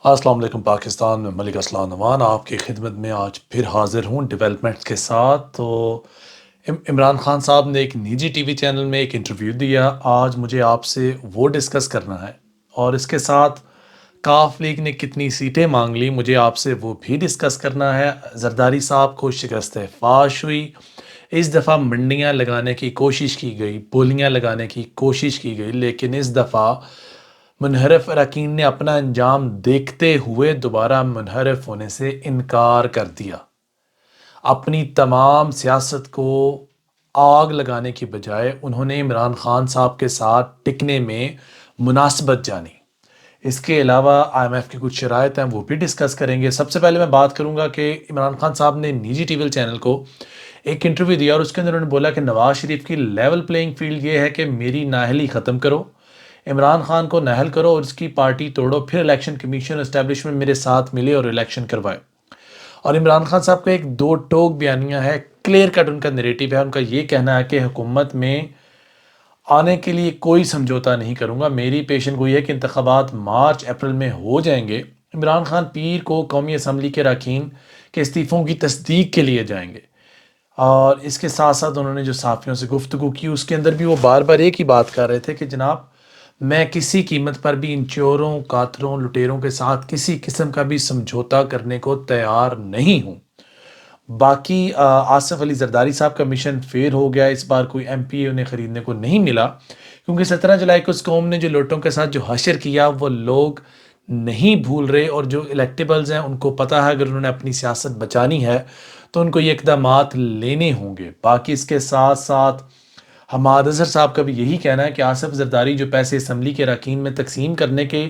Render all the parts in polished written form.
अस्सलाम वालेकुम पाकिस्तान में मलिक असलाम नवान आपकी खिदमत में आज फिर हाज़िर हूँ डेवलपमेंट्स के साथ। तो इमरान खान साहब ने एक निजी टीवी चैनल में एक इंटरव्यू दिया। आज मुझे आपसे वो डिस्कस करना है और इसके साथ काफ लीग ने कितनी सीटें मांग ली मुझे आपसे वो भी डिस्कस करना है। जरदारी साहब को शिकस्त फाश हुई। इस दफ़ा मंडियाँ लगाने की कोशिश की गई, बोलियाँ लगाने की कोशिश की गई, लेकिन इस दफ़ा मुनहरफ अरकान ने अपना अंजाम देखते हुए दोबारा मुनहरफ होने से इनकार कर दिया। अपनी तमाम सियासत को आग लगाने की बजाय उन्होंने इमरान खान साहब के साथ टिकने में मुनासबत जानी। इसके अलावा IMF की कुछ शराइत हैं वो भी डिस्कस करेंगे। सबसे पहले मैं बात करूंगा कि इमरान खान साहब ने निजी टीवी चैनल को एक इंटरव्यू दिया और उसके अंदर उन्होंने बोला कि नवाज शरीफ की लेवल प्लेइंग फील्ड ये है कि मेरी नाअहली ख़त्म करो, इमरान खान को नाअहल करो और उसकी पार्टी तोड़ो, फिर इलेक्शन कमीशन एस्टेब्लिशमेंट मेरे साथ मिले और इलेक्शन करवाए। और इमरान खान साहब का एक दो टोक बयानिया है, क्लियर कट उनका नैरेटिव है। उनका ये कहना है कि हुकूमत में आने के लिए कोई समझौता नहीं करूंगा, मेरी पेशन गोई है कि इंतखाबात मार्च अप्रैल में हो जाएंगे। इमरान खान पीर को कौमी असम्बली के अरकान के इस्तीफ़ों की तस्दीक के लिए जाएंगे। और इसके साथ साथ उन्होंने जो सहाफ़ियों से गुफ्तगू की उसके अंदर भी वो बार बार एक ही बात कर रहे थे कि जनाब मैं किसी कीमत पर भी इन चोरों, कातरों, लुटेरों के साथ किसी किस्म का भी समझौता करने को तैयार नहीं हूँ। बाकी आसिफ अली जरदारी साहब का मिशन फेल हो गया। इस बार कोई MP उन्हें ख़रीदने को नहीं मिला क्योंकि 17 जुलाई को उस कौम ने जो लोटों के साथ जो हशर किया वो लोग नहीं भूल रहे। और जो इलेक्टेबल्स हैं उनको पता है अगर उन्होंने अपनी सियासत बचानी है तो उनको ये इक़दामात लेने होंगे। बाकी इसके साथ साथ हमाद अज़हर साहब का भी यही कहना है कि आसिफ जरदारी जो पैसे असम्बली के अरकान में तकसीम करने के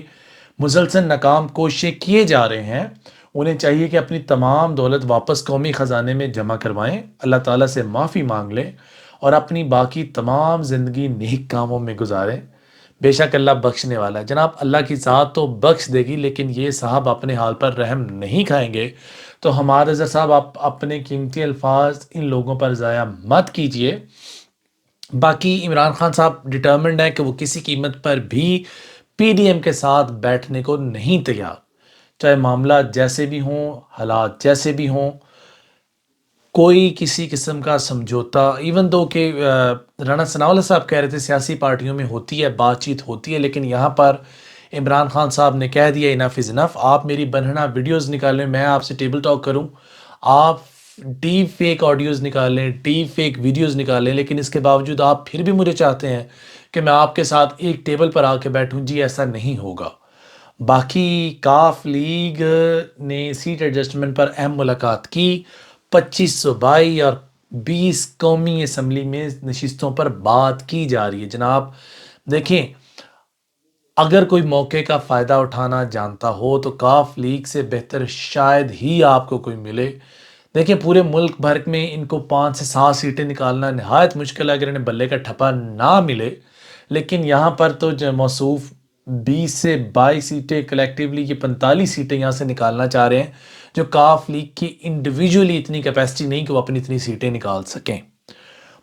मुसलसल नाकाम कोशिशें किए जा रहे हैं, उन्हें चाहिए कि अपनी तमाम दौलत वापस कौमी ख़जाने में जमा करवाएं, अल्लाह ताला से माफ़ी मांग लें और अपनी बाकी तमाम ज़िंदगी नेक कामों में गुजारें। बेशक अल्लाह बख्शने वाला है। जनाब अल्लाह की ज़ात तो बख्श देगी, लेकिन ये साहब अपने हाल पर रहम नहीं खाएंगे। तो हमारे अज़हर साहब आप अपने कीमती अल्फाज इन लोगों पर ज़ाया मत कीजिए। बाकी इमरान खान साहब डिटर्मिन्ड है कि वो किसी कीमत पर भी PDM के साथ बैठने को नहीं तैयार, चाहे मामला जैसे भी हों, हालात जैसे भी हों। कोई किसी किस्म का समझौता, इवन दो कि राणा सनाउल्लाह साहब कह रहे थे सियासी पार्टियों में होती है, बातचीत होती है, लेकिन यहाँ पर इमरान खान साहब ने कह दिया इनफ इज़ इनफ। आप मेरी बनहना वीडियोस निकालें, मैं आपसे टेबल टॉक करूं, आप डीप फेक ऑडियोज़ निकालें, डीप फेक वीडियोज़ निकालें, लेकिन इसके बावजूद आप फिर भी मुझे चाहते हैं कि मैं आपके साथ एक टेबल पर आके बैठूं। जी ऐसा नहीं होगा। बाकी काफ लीग ने सीट एडजस्टमेंट पर अहम मुलाकात की। 25 सूबाई और 20 कौमी असम्बली में नशिस्तों पर बात की जा रही है। जनाब देखें, अगर कोई मौके का फ़ायदा उठाना जानता हो तो काफ लीग से बेहतर शायद ही आपको कोई मिले। देखिए पूरे मुल्क भर में इनको 5 से 7 सीटें निकालना नहायत मुश्किल है अगर इन्हें बल्ले का ठप्पा ना मिले। लेकिन यहाँ पर तो जो मौसूफ 20 से 22 सीटें कलेक्टिवली ये 45 सीटें यहाँ से निकालना चाह रहे हैं, जो काफ लीग की इंडिविजुअली इतनी कैपेसिटी नहीं कि वो अपनी इतनी सीटें निकाल सकें।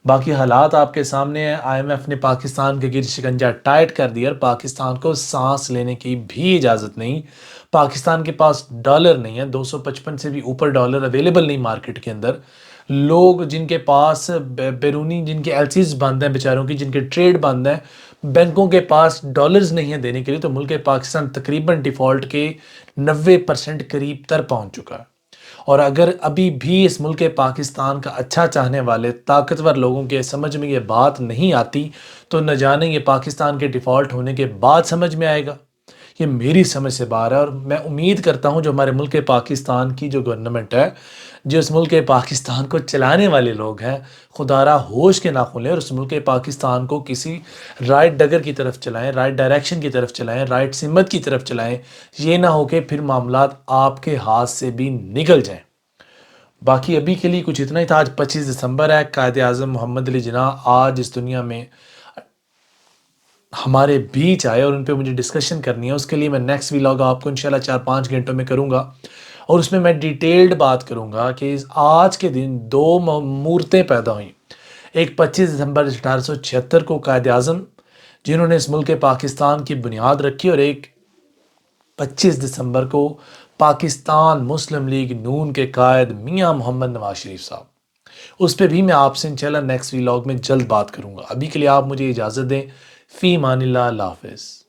बाकी हालात आपके सामने हैं। IMF ने पाकिस्तान के गिर शिकंजा टाइट कर दिया और पाकिस्तान को सांस लेने की भी इजाज़त नहीं। पाकिस्तान के पास डॉलर नहीं है, 255 से भी ऊपर डॉलर अवेलेबल नहीं मार्केट के अंदर। लोग जिनके पास बैरूनी जिनके LCs बंद हैं बेचारों की, जिनके ट्रेड बंद हैं, बैंकों के पास डॉलर्स नहीं है देने के लिए, तो मुल्क पाकिस्तान तकरीबन डिफ़ॉल्ट के 90% करीब तर पहुंच चुका है। और अगर अभी भी इस मुल्क पाकिस्तान का अच्छा चाहने वाले ताकतवर लोगों के समझ में ये बात नहीं आती तो न जाने ये पाकिस्तान के डिफ़ॉल्ट होने के बाद समझ में आएगा। ये मेरी समझ से बाहर है और मैं उम्मीद करता हूँ जो हमारे मुल्क पाकिस्तान की जो गवर्नमेंट है, जो इस मुल्क पाकिस्तान को चलाने वाले लोग हैं, खुदारा होश के नाखून लें और उस मुल्क पाकिस्तान को किसी राइट डगर की तरफ चलाएं, राइट डायरेक्शन की तरफ चलाएं, राइट सिमत की तरफ चलाएं। ये ना हो कि फिर मामलात आपके हाथ से भी निकल जाएं। बाकी अभी के लिए कुछ इतना ही था। आज 25 दिसंबर है। कायद आज़म मोहम्मद अली जिन्नाह आज इस दुनिया में हमारे बीच आए और उन पे मुझे डिस्कशन करनी है। उसके लिए मैं नेक्स्ट व्लॉग आपको इंशाल्लाह 4-5 घंटों में करूँगा और उसमें मैं डिटेल्ड बात करूँगा कि आज के दिन दो मूर्तें पैदा हुई। एक 25 दिसंबर 1876 को कायद आज़म जिन्होंने इस मुल्क पाकिस्तान की बुनियाद रखी, और एक 25 دسمبر کو پاکستان مسلم لیگ نون کے قائد میاں محمد نواز شریف صاحب، اس پہ بھی میں آپ سے انشاءاللہ نیکسٹ ویلاگ میں جلد بات کروں گا۔ ابھی کے لیے آپ مجھے اجازت دیں۔ فی امان اللہ، اللہ حافظ۔